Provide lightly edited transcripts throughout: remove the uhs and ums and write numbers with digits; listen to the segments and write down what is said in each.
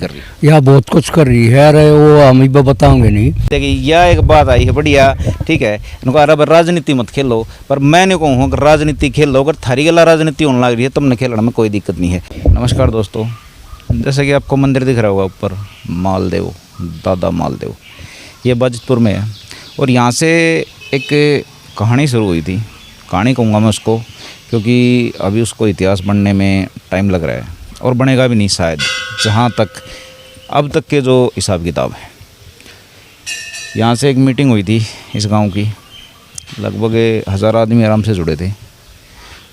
कर रही है? यह बहुत कुछ कर रही है। अरे वो हम ही बताओगे नहीं। देखिए यह एक बात आई है बढ़िया, ठीक है। इनको अरे राजनीति मत खेलो, पर मैं नहीं कहूँ अगर राजनीति खेल लो, अगर थारी गला राजनीति होने लग रही है तुमने खेलने में कोई दिक्कत नहीं है। नमस्कार दोस्तों, जैसे कि आपको मंदिर दिख रहा होगा ऊपर, मालदेव, दादा मालदेव, ये बाजितपुर में है। और यहाँ से एक कहानी शुरू हुई थी, कहानी कहूँगा मैं उसको, क्योंकि अभी उसको इतिहास बनने में टाइम लग रहा है और बनेगा भी नहीं शायद, जहाँ तक अब तक के जो हिसाब किताब है। यहाँ से एक मीटिंग हुई थी इस गांव की, लगभग 1000 आदमी आराम से जुड़े थे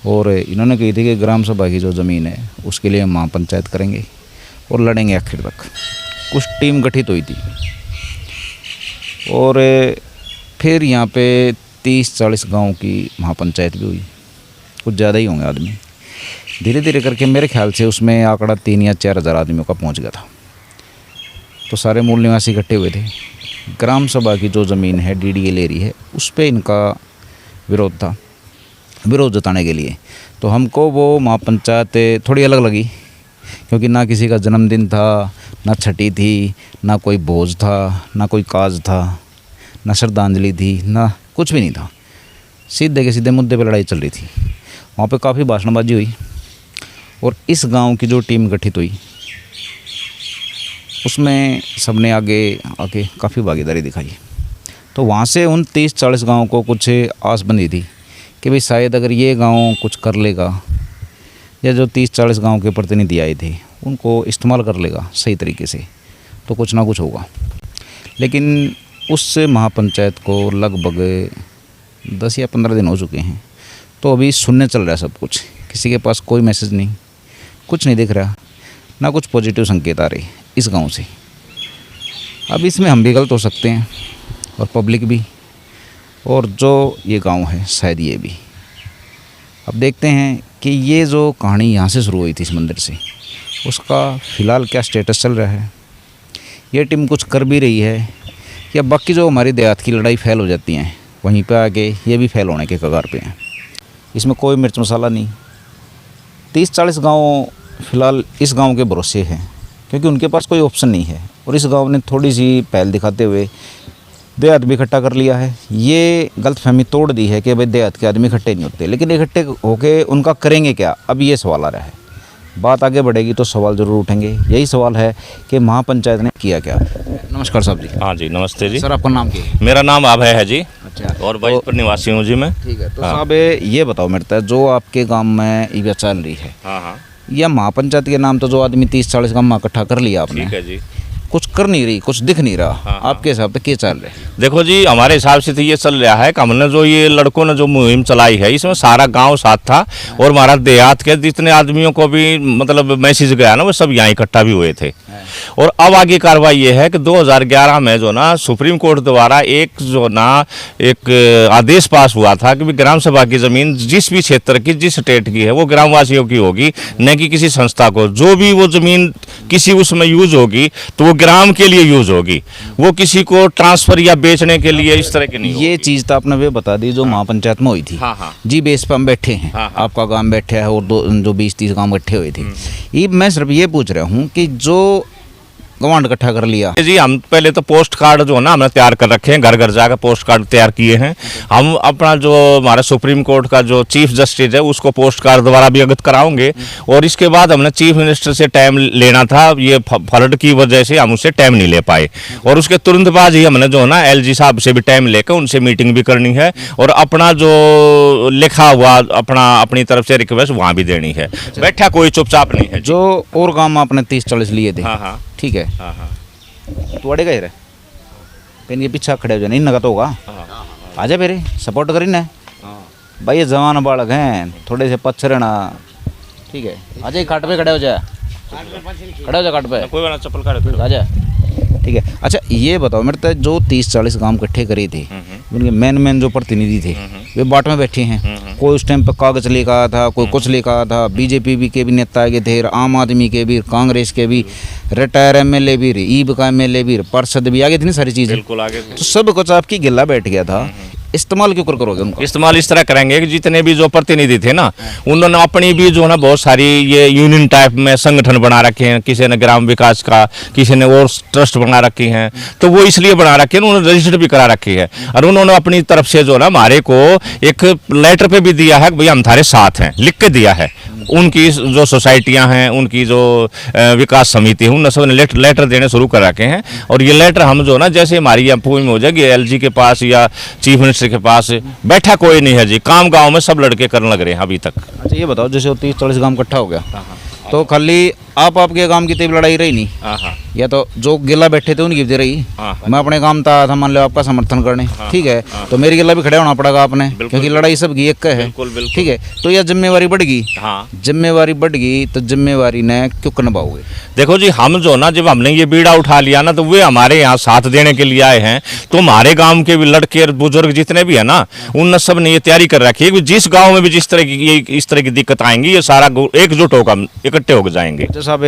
और इन्होंने कही थी कि ग्राम सभा की जो ज़मीन है उसके लिए हम महापंचायत करेंगे और लड़ेंगे आखिर तक। कुछ टीम गठित हुई थी और फिर यहाँ पे 30-40 गांव की महापंचायत भी हुई, कुछ ज़्यादा ही होंगे आदमी। धीरे धीरे करके मेरे ख्याल से उसमें आंकड़ा 3 या 4 हज़ार आदमियों का पहुँच गया था। तो सारे मूल निवासी इकट्ठे हुए थे। ग्राम सभा की जो ज़मीन है DDA ले रही है, उस पर इनका विरोध था, विरोध जताने के लिए। तो हमको वो महापंचायत थोड़ी अलग लगी, क्योंकि ना किसी का जन्मदिन था, ना छठी थी, ना कोई भोज था, ना कोई काज था, ना श्रद्धांजलि थी, ना कुछ भी नहीं था। सीधे के सीधे मुद्दे पर लड़ाई चल रही थी। वहाँ पे काफ़ी भाषणबाजी हुई और इस गांव की जो टीम गठित हुई उसमें सबने आगे आके काफ़ी भागीदारी दिखाई। तो वहाँ से उन 30-40 गाँव को कुछ आस बंधी थी कि भाई शायद अगर ये गांव कुछ कर लेगा, या जो 30-40 गांव के प्रतिनिधि आए थे उनको इस्तेमाल कर लेगा सही तरीके से, तो कुछ ना कुछ होगा। लेकिन उस महापंचायत को लगभग 10 या 15 दिन हो चुके हैं। तो अभी शून्य चल रहा है सब कुछ, किसी के पास कोई मैसेज नहीं, कुछ नहीं दिख रहा, ना कुछ पॉजिटिव संकेत आ रहे इस गांव से। अब इसमें हम भी गलत हो सकते हैं और पब्लिक भी, और जो ये गांव है शायद ये भी। अब देखते हैं कि ये जो कहानी यहाँ से शुरू हुई थी इस मंदिर से, उसका फ़िलहाल क्या स्टेटस चल रहा है। ये टीम कुछ कर भी रही है, या बाकी जो हमारी देहात की लड़ाई फैल हो जाती हैं वहीं पे आके ये भी फैल होने के कगार पे हैं। इसमें कोई मिर्च मसाला नहीं। 30-40 गाँव फ़िलहाल इस गांव के भरोसे हैं, क्योंकि उनके पास कोई ऑप्शन नहीं है। और इस गांव ने थोड़ी सी पहल दिखाते हुए देहात भी इकट्ठा कर लिया है। ये गलतफहमी तोड़ दी है कि भाई देहात के आदमी इकट्ठे नहीं होते, लेकिन इकट्ठे होके उनका करेंगे क्या, अब ये सवाल आ रहा है। बात आगे बढ़ेगी तो सवाल ज़रूर उठेंगे। यही सवाल है कि महापंचायत ने किया क्या। नमस्कार साहब जी। हाँ जी, नमस्ते जी। सर आपका नाम क्या है? मेरा नाम अभय है जी। अच्छा, और बाजितपुर निवासी हूँ जी मैं। ठीक है। तो हाँ। साहब ये बताओ मेरे तक, जो आपके गांव में ये चल रही है, हाँ, या महापंचायत के नाम तो जो आदमी 30-40 गांव में इकट्ठा कर लिया आपने, ठीक है जी। कुछ कर नहीं रही, कुछ दिख नहीं रहा। हाँ। आपके हिसाब से क्या चल रहा है? देखो जी, हमारे हिसाब से तो ये चल रहा है कि हमने जो ये लड़कों ने जो मुहिम चलाई है, इसमें सारा गांव साथ था और हमारा देहात के जितने आदमियों को भी मतलब मैसेज गया ना, वो सब यहाँ इकट्ठा भी हुए थे। और अब आगे कार्रवाई ये है कि 2011 में जो ना सुप्रीम कोर्ट द्वारा एक आदेश पास हुआ था कि ग्राम सभा की ज़मीन जिस भी क्षेत्र की, जिस स्टेट की है, वो ग्रामवासियों की होगी, न कि किसी संस्था को। जो भी वो ज़मीन किसी उसमें यूज होगी तो वो ग्राम के लिए यूज होगी, वो किसी को ट्रांसफर या बेचने के लिए इस तरह की नहीं होगी। ये चीज़ तो आपने वे बता दी जो महापंचायत में हुई थी। हाँ। जी बेस पर हम बैठे हैं। हाँ। आपका गांव बैठा है और जो 20-30 गांव इकट्ठे हुए थे। ये मैं सिर्फ ये पूछ रहा हूँ कि जो गवांड इकट्ठा कर लिया जी, हम पहले तो पोस्ट कार्ड जो है ना हमने तैयार कर रखे हैं, घर घर जाकर पोस्ट कार्ड तैयार किए हैं। हम अपना जो हमारा सुप्रीम कोर्ट का जो चीफ जस्टिस है उसको पोस्ट कार्ड द्वारा भी अवगत कराओगे। और इसके बाद हमने चीफ मिनिस्टर से टाइम लेना था, ये फ्लड की वजह से हम उससे टाइम नहीं ले पाए। और उसके तुरंत बाद ही हमने जो है ना LG साहब से भी टाइम लेकर उनसे मीटिंग भी करनी है और अपना जो लिखा हुआ अपनी तरफ से रिक्वेस्ट वहाँ भी देनी है। बैठा कोई चुपचाप नहीं है। जो और गांव में आपने 30-40 लिए थे, हाँ, ठीक है, हाँ, तुआड़े गए रहे कहीं पीछा खड़े हो जाए, नहीं नगा तो होगा। आजा मेरे सपोर्ट करी ना भाई, ये जवान बालक हैं, थोड़े से पछरना, ठीक है। आजा काट पे खड़े हो जा, खड़े हो जा काट पे, कोई चप्पल काट आजा, ठीक है। अच्छा ये बताओ मेरे तक, जो 30-40 गांव इकट्ठे करे थे, उनके मेन जो प्रतिनिधि थे वे बाट में बैठे हैं। कोई उस टाइम पर कागज लेकर आया था, कोई कुछ लेकर आया था। बीजेपी भी के भी नेता आगे थे, आम आदमी के भी, कांग्रेस के भी, रिटायर MLA भी, ईब का MLA भी, पार्षद भी, आगे इतनी सारी चीज़ें। बिल्कुल आगे। तो सब कुछ आपकी गिल्ला बैठ गया था। इस्तेमाल क्यों करोगे उनका? इस्तेमाल इस तरह करेंगे कि जितने भी जो प्रतिनिधि थे ना, उन्होंने अपनी भी जो है ना बहुत सारी ये यूनियन टाइप में संगठन बना रखे हैं, किसी ने ग्राम विकास का, किसी ने और ट्रस्ट बना रखी हैं, तो वो इसलिए बना रखे हैं, उन्होंने रजिस्टर भी करा रखी है, और उन्होंने अपनी तरफ से जो ना हमारे को एक लेटर पे भी दिया है कि भैया हम तुम्हारे साथ हैं, लिख के दिया है। उनकी जो सोसाइटियां हैं, उनकी जो विकास समिति है, उन सब ने लेटर देने शुरू कर रखे हैं, और ये लेटर हम जो ना जैसे हमारी पूरी में हो जाएगी एलजी के पास या चीफ मिनिस्टर के पास, बैठा कोई नहीं है जी, काम गांव में सब लड़के करने लग रहे हैं अभी तक। अच्छा ये बताओ, जैसे 30-40 गांव इकट्ठा हो गया, तो खाली आपके गांव की तब लड़ाई रही नहीं, या तो जो गिला बैठे थे उनकी भी रही? मैं अपने काम था मान लो आपका समर्थन करने, ठीक है, तो मेरी गिला भी खड़े होना पड़ेगा आपने, क्योंकि लड़ाई सबकी एक है, ठीक है, तो यह जिम्मेवारी बढ़ गई। जिम्मेवारी बढ़ गई तो जिम्मेवारी ने क्यों निभाओगे? देखो जी, हम जो ना जब हमने ये बीड़ा उठा लिया ना, तो वे हमारे यहाँ साथ देने के लिए आए हैं, तो हमारे गांव के भी लड़के और बुजुर्ग जितने भी है ना, उन सब ने ये तैयारी कर रखी है कि जिस गांव में भी जिस तरह की इस तरह की दिक्कत आएंगी, ये सारा एकजुट होकर इकट्ठे होकर जाएंगे। साहब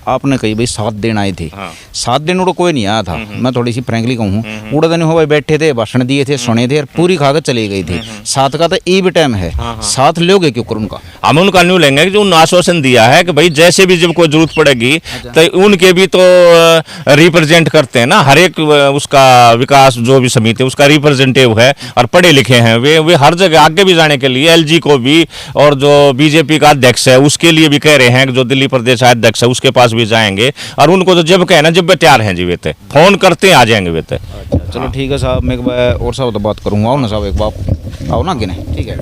आपने कही भाई 7 दिन आए थे, 7 दिन उड़ो कोई नहीं आया था, मैं थोड़ी सी फ्रैंकली कहूँ, उड़ा दिन हो भाई बैठे थे, भाषण दिए थे, सुने थे और पूरी खा कर चले गए थे। 7 का तो ई भी टाइम है, 7 लोगे क्यों कर उनका? हम उनका न्यू लेंगे जो आश्वासन दिया है कि भाई जैसे भी जब कोई जरूरत पड़ेगी तो उनके भी तो रिप्रेजेंट करते हैं ना, हर एक उसका विकास जो भी समिति है उसका रिप्रेजेंटेटिव है, और पढ़े लिखे हैं वे हर जगह आगे भी जाने के लिए एलजी को भी, और जो बीजेपी का अध्यक्ष है उसके लिए भी कह रहे हैं कि जो दिल्ली प्रदेश अध्यक्ष है उसके पास भी जाएंगे, और उनको तो जब कहना जब वे तैयार हैं जी, वे फोन करते आ जाएंगे वे। चलो ठीक है साहब, मैं एक बार और साहब तो बात करूँगा, आओ ना साहब, एक बात आओ ना आगे ने, ठीक है,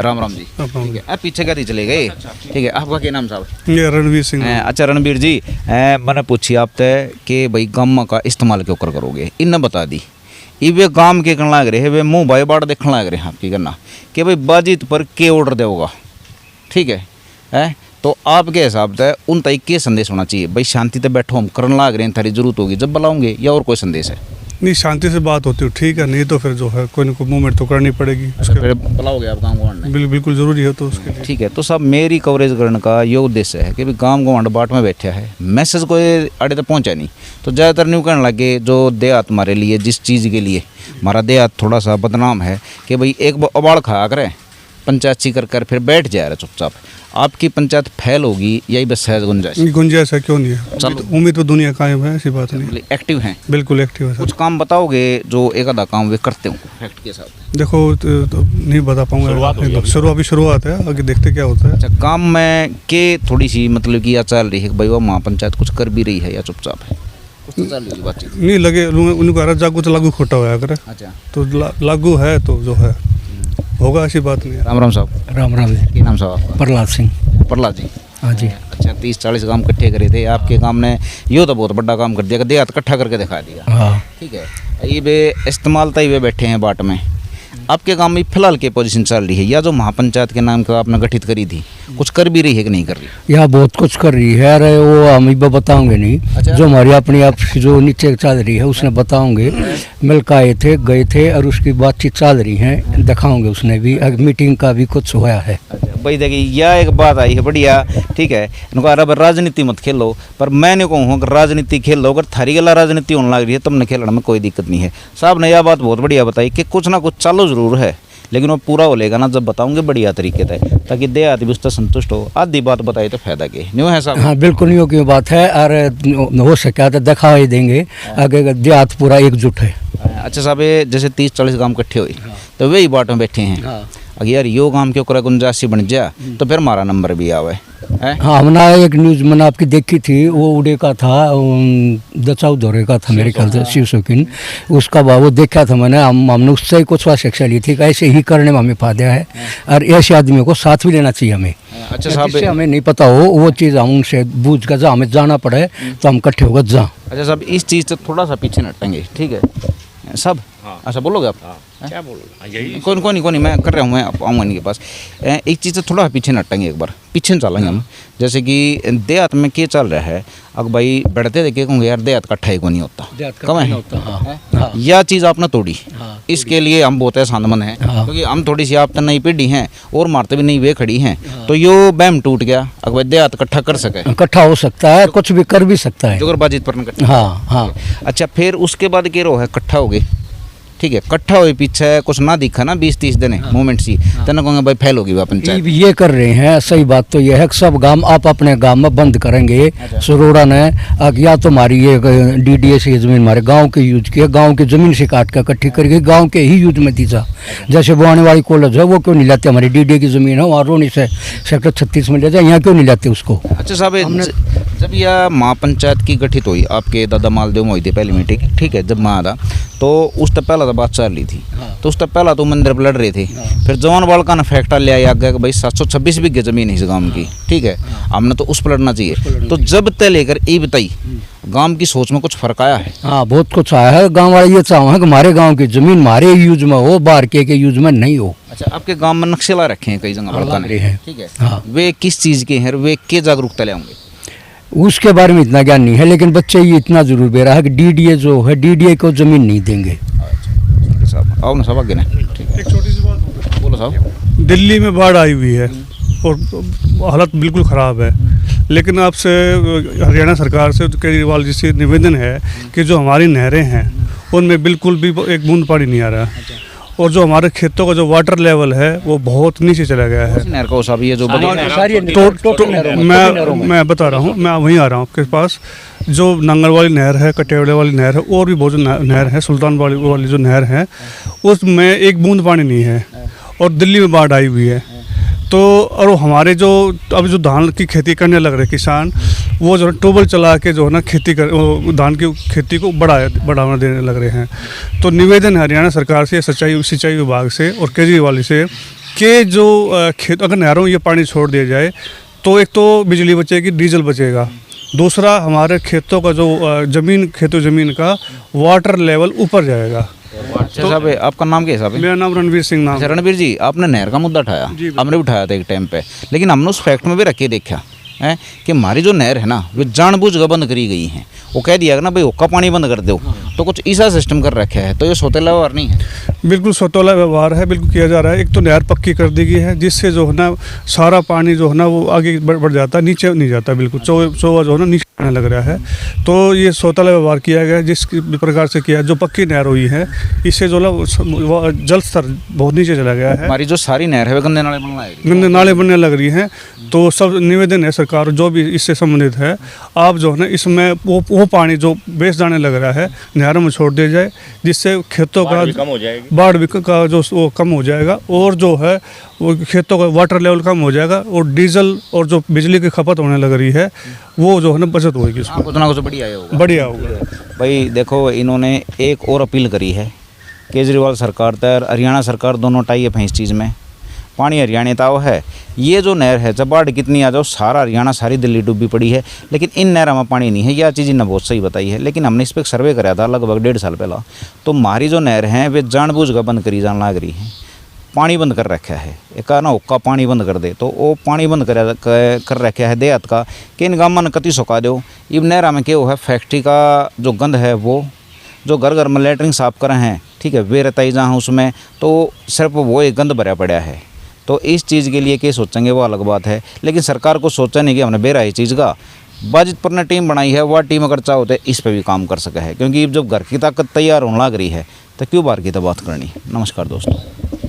राम राम जी, ठीक है, आप पीछे क्या चले गए, ठीक है, आपका क्या नाम साहब? ये रणवीर सिंह। अच्छा रणवीर जी, मैंने पूछी आपसे कि भाई गाम का इस्तेमाल क्यों करोगे, इन्हें बता दी, ये वे गाम के करने लग रहे हैं, वे मुँह भाई बाढ़ देखने लग रहे हैं आपकी करना कि भाई बाजित पर के ऑर्डर देगा, ठीक है, तो आपके हिसाब से उन तक के संदेश होना चाहिए? भाई शांति से बैठो, हम करने लग रहे हैं, थारी जरूरत होगी जब बुलाओगे, या और कोई संदेश है? नहीं, शांति से बात होती है, ठीक है, नहीं तो फिर जो है कोई ना कोई मूवमेंट तो करनी पड़ेगी। फिर बुलाओगे आप गाँव गवांड? बिल्कुल जरूरी है तो उसके लिए। ठीक है, तो सब मेरी कवरेज करने का ये उद्देश्य है कि भाई गाँव गवांड बाट में बैठा है, मैसेज कोई आड़े तक पहुँचा नहीं, तो ज़्यादातर न्यू कहने लगे जो देहात हमारे लिए, जिस चीज़ के लिए हमारा देहात थोड़ा सा बदनाम है कि भाई एक अबाड़ खा करें, पंचायती कर फिर बैठ जा रहा चुपचाप। आपकी पंचायत फैल होगी, यही बस है गुंजाइश है, क्यों नहीं है, उम्मीद तो दुनिया कायम है, ऐसी बात नहीं। एक्टिव हैं? बिल्कुल एक्टिव है। कुछ काम बताओगे जो एक आधा काम वे करते हो फैक्ट के साथ? देखो तो नहीं बता पाऊंगा, शुरुआत है, आगे देखते क्या होता है। अच्छा, काम में के थोड़ी सी मतलब कि या चल रही है भाई वो महापंचायत कुछ कर भी रही है या चुपचाप है? नहीं लगे उनको जागू तो लागू खोटा हुआ करे। अच्छा, तो लागू है तो जो है होगा, ऐसी बात नहीं है। राम राम साहब। राम राम जी। क्या नाम साहब आपका? प्रहलाद सिंह। प्रहलाद जी, हाँ जी। अच्छा, 30-40 काम इकट्ठे करे थे आपके काम ने, यो तो बहुत बड़ा काम कर दिया, देहात इकट्ठा करके दिखा दिया। हाँ ठीक है, ये वे इस्तेमाल तय वे बैठे हैं बाट में। आपके गांव में फिलहाल की पोजीशन चल रही है, या जो महापंचायत के नाम का आपने गठित करी थी कुछ कर भी रही है कि नहीं कर रही? यह बहुत कुछ कर रही है, अरे वो हम बताऊंगे नहीं। अच्छा। जो हमारी अपनी आप जो नीचे चल रही है उसने बताऊंगे, मिल के आए थे गए थे और उसकी बातचीत चल रही है, दिखाऊंगे उसने भी, मीटिंग का भी कुछ हुआ है। भाई देखिए, यह एक बात आई है बढ़िया, ठीक है, इनको अरब राजनीति मत खेलो, पर मैं नहीं कहूँ अगर राजनीति खेल लो, अगर थारी गला राजनीति होने लग रही है तुमने खेलने में कोई दिक्कत नहीं है। साहब ने यह बात बहुत बढ़िया बताई कि कुछ ना कुछ चालू जरूर है, लेकिन वो पूरा हो लेगा ना जब बताऊंगे बढ़िया तरीके से, ताकि देहाती भी उससे संतुष्ट हो। आधी बात बताई तो फायदा के न्यू है साहब? हाँ बिल्कुल न्यू की बात है, और हो सके तो दिखा ही देंगे, आगे देहात पूरा एकजुट है। अच्छा साहब, जैसे 30-40 गांव इकट्ठे हुए तो वही बाट में बैठे हैं। अगर यार यो गांव के ऊपर गुंजाइश बन जा तो फिर हमारा नंबर भी आवे है। हाँ, हमने एक न्यूज़ मैंने आपकी देखी थी, वो उड़े का था, दचाऊ दौरे का था मेरे ख्याल से, शिव शौकीन उसका वो देखा था मैंने, हमने उससे ही कुछ शिक्षा ली थी कि ऐसे ही करने में हमें फायदा है, और ऐसे आदमियों को साथ भी लेना चाहिए हमें। अच्छा साहब, जिससे हमें नहीं पता हो वो चीज़ हम उनसे बूझ कर जहाँ हमें जाना पड़े तो हम इकट्ठे होकर जा। अच्छा साहब, इस चीज़ से थोड़ा सा पीछे हटेंगे, ठीक है सब? अच्छा बोलोगे आप? क्या बोलो? कौन नहीं मैं कर रहा हूँ, मैं आऊँगा इनके पास। एक चीज़ से थोड़ा पीछे हटेंगे, एक बार पीछे चलेंगे हम। जैसे कि देहात में क्या चल रहा है, अगर भाई बढ़ते देखे कहूँगे यार देहात इकट्ठा ही को नहीं होता, कम है, यह चीज़ आपने तोड़ी। इसके लिए हम बहुत एहसानमंद हैं, क्योंकि हम थोड़ी सी आप तो नई पीढ़ी हैं और मारते भी नहीं वे खड़ी हैं, तो यो बैम टूट गया। अगर देहात इकट्ठा कर सके, इकट्ठा हो सकता है, कुछ भी कर भी सकता है, जोगरबाजी पर। हाँ हाँ। अच्छा, फिर उसके बाद क्या रो है, इकट्ठा हो गए ठीक है, इकट्ठा हुए पीछे कुछ ना दिखा ना 20-30 दिन मूवमेंट सी तेना कहूँगा भाई फैल होगी वह पंचायत। ये कर रहे हैं, सही बात तो यह है कि सब गांव आप अपने गांव में बंद करेंगे। सरोड़ा ने या तो हमारी ये DDA से जमीन हमारे गांव के यूज की, गांव की जमीन से काट कर इकट्ठी करके गांव के ही यूज में दी जा। जैसे बुआने वाली कॉलेज है वो क्यों नहीं लाते, हमारी DDA की जमीन है वहाँ रोनी से सेक्टर 36 में ले जाए, यहाँ क्यों नहीं लाते उसको। अच्छा साहब, जब यह महापंचायत की गठित हुई आपके दादा मालदेव में हुई थी पहली मीटिंग, ठीक है, जब माँ था तो उस तक पहला तो बात चल रही थी, तो उस तक पहला तो मंदिर पर लड़ रहे थे। फिर जवान बाल का फैक्टा ले आया गया कि भाई 726 बीघे जमीन है इस गांव की, ठीक है, हमने तो उस पर लड़ना चाहिए। तो जब तय लेकर ये बताई गांव की सोच में कुछ फर्क आया है? हाँ, बहुत कुछ आया है। गांव वाले ये चाह है कि हमारे गांव की जमीन हमारे यूज में हो, बाहर के यूज में नहीं हो। अच्छा, आपके गांव में नक्शे ला रखे हैं कई जगह बड़का ने, ठीक है, हाँ। वे किस चीज़ के हैं, वे के जागरूकता ले आएंगे? उसके बारे में इतना ज्ञान नहीं है, लेकिन बच्चे ये इतना जरूर दे रहा है कि DDA जो है DDA को जमीन नहीं देंगे। साहब आओ ना साहब आगे ना, एक छोटी सी बात बोलो साहब। दिल्ली में बाढ़ आई हुई है और हालत बिल्कुल ख़राब है, लेकिन आपसे हरियाणा सरकार से केजरीवाल जी से निवेदन है कि जो हमारी नहरें हैं उनमें बिल्कुल भी एक बूंद पानी नहीं आ रहा, और जो हमारे खेतों का जो वाटर लेवल है वो बहुत नीचे चला गया है। नहर का साहब ये जो मैं बता रहा हूँ, मैं वहीं आ रहा हूँ आपके पास। जो नांगल वाली नहर है, कटेवड़े वाली नहर है, और भी बहुत जो नहर है, सुल्तान वाली जो नहर है, उसमें एक बूंद पानी नहीं है, और दिल्ली में बाढ़ आई हुई है। तो और हमारे जो अभी जो धान की खेती करने लग रहे किसान, वो जो है ट्यूबवेल चला के जो है ना खेती कर धान की खेती को बढ़ावा देने लग रहे हैं। तो निवेदन है हरियाणा सरकार से, सिंचाई विभाग से और केजरीवाल से कि जो खेत अगर नहरों में ये पानी छोड़ दिया जाए तो एक तो बिजली बचेगी, डीजल बचेगा, दूसरा हमारे खेतों का जो ज़मीन का वाटर लेवल ऊपर जाएगा। अच्छा साहब, आपका नाम क्या है साहब? मेरा नाम रणवीर सिंह नाम। अच्छा रणवीर जी, आपने नहर का मुद्दा उठाया, हमने भी उठाया था एक टाइम पे, लेकिन हमने उस फैक्ट में भी रख के देखा है कि हमारी जो नहर है ना वो जानबूझ कर बंद करी गई है। वो कह दिया ना भाई हुक्का पानी बंद कर दो, तो कुछ ऐसा सिस्टम कर रखा है, तो ये सौतेला व्यवहार नहीं है। बिल्कुल सौतेला व्यवहार है, बिल्कुल किया जा रहा है। एक तो नहर पक्की कर दी गई है जिससे जो है ना सारा पानी जो है ना वो आगे बढ़ जाता है, नीचे नहीं जाता, बिल्कुल चौवा जो है ना नीचे आने लग रहा है। तो ये सौतेला व्यवहार किया गया है, जिस प्रकार से किया जो पक्की नहर हुई है, इससे जो है जल स्तर बहुत नीचे चला गया है। हमारी जो सारी नहर है गंदे नाले गंदे नाले बनने लग रही हैं। तो सब निवेदन है सरकार जो भी इससे संबंधित है, आप जो है ना इसमें वो पानी जो बेच जाने लग रहा है नहरों में छोड़ दिया जाए, जिससे खेतों का बाढ़ भी का जो वो कम हो जाएगा, और जो है वो खेतों का वाटर लेवल कम हो जाएगा, और डीजल और जो बिजली की खपत होने लग रही है वो जो है ना बचत होगी, कुछ ना कुछ बढ़िया होगा। भाई देखो, इन्होंने एक और अपील करी है, केजरीवाल सरकार तक हरियाणा सरकार दोनों टाई है इस चीज़ में। पानी हरियाणा ताव है, ये जो नहर है जब बाढ़ कितनी आ जाओ सारा हरियाणा सारी दिल्ली डूबी पड़ी है, लेकिन इन नहर में पानी नहीं है। यह चीज़ इन्हें बहुत सही बताई है, लेकिन हमने इस पर सर्वे कराया था लगभग 1.5 साल पहला, तो हमारी जो नहर हैं वे जानबूझ कर बंद करी जान लग रही हैं, पानी बंद कर रखा है। एक ना हुक्का पानी बंद कर दे, तो वो पानी बंद कर रखा है देहात का कि इन गाँव में कति सुखा दो। इब नहरा में क्या है, फैक्ट्री का जो गंद है वो जो घर घर में लेटरिन साफ करे हैं, ठीक है, वे रहता ही जहाँ उसमें, तो सिर्फ वो एक गंद भरा पड़ा है। तो इस चीज़ के लिए क्या सोचेंगे वो अलग बात है, लेकिन सरकार को सोचा नहीं कि हमने बेरा इस चीज़ का। बाजितपुर ने टीम बनाई है, वह टीम अगर चाहो तो इस पर भी काम कर सका है, क्योंकि जब घर की ताकत तैयार होने लग रही है तो क्यों बाहर की तो बात करनी। नमस्कार दोस्तों।